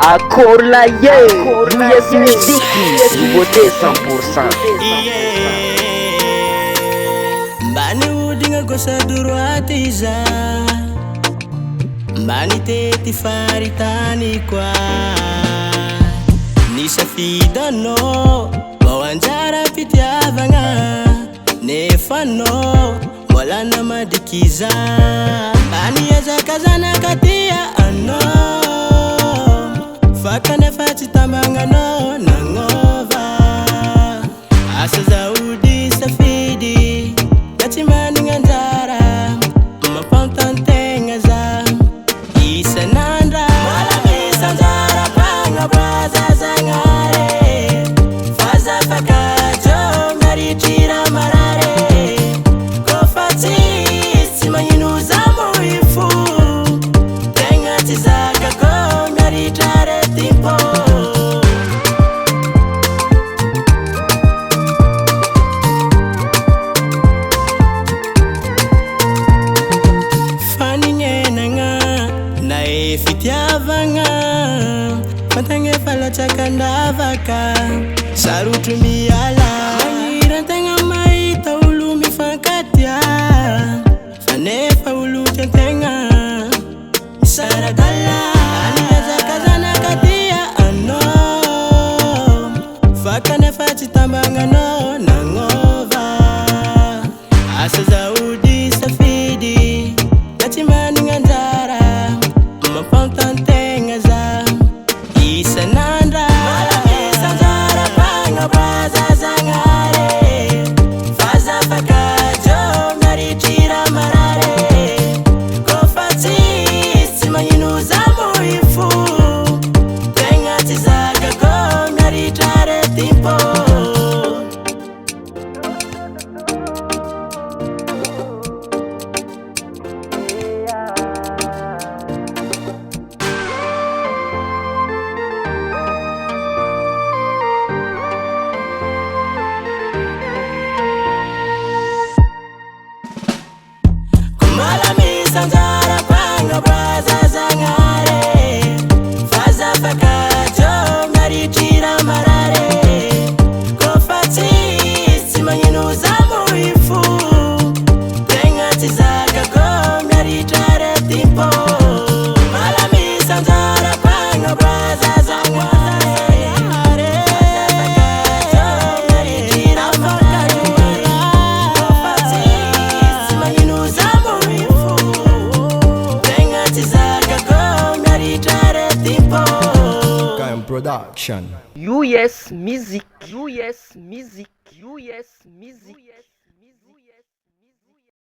Accord la US Music, beauté 100%. Mbani udinga gosa durwatiza, mbani teti faritani kwa nisafida no bawanjara pitiavanga nefano wala na madikiza mbani yaza kazana katia ano faka nefati tambanga no nangova asa zaudi safidi katimani nganjara mapantantenga za isanandra wala misanjara panga braza zangare faza fakajo ngarichira marare kofati simanyinuza muifu tenga tizaka ko ngaritare tipo fitiavanga matange fala chakandavaka sarutumiala mangira tenga maita ulumi fakatia fanefa uluche tenga saradala aliyaza kazana katia ano fakanefa chitambanga no nangova asa zaudi safidi katimani nganjara mapantantenga za isanandra wala misanjara panga braza zangare faza fakajo ngarichira marare kofati simanyinuza muifu tenga tizaka ko ngaritare tipo Mala misanjara panga braza zangare faza fakajo ngarichira marare kofati simanyinuza muifu tenga tizaka ko ngaritare tipo mala misanjara panga braza zangare faza fakajo ngarichira marare kofati simanyinuza Production. US Music, US Music, US Music.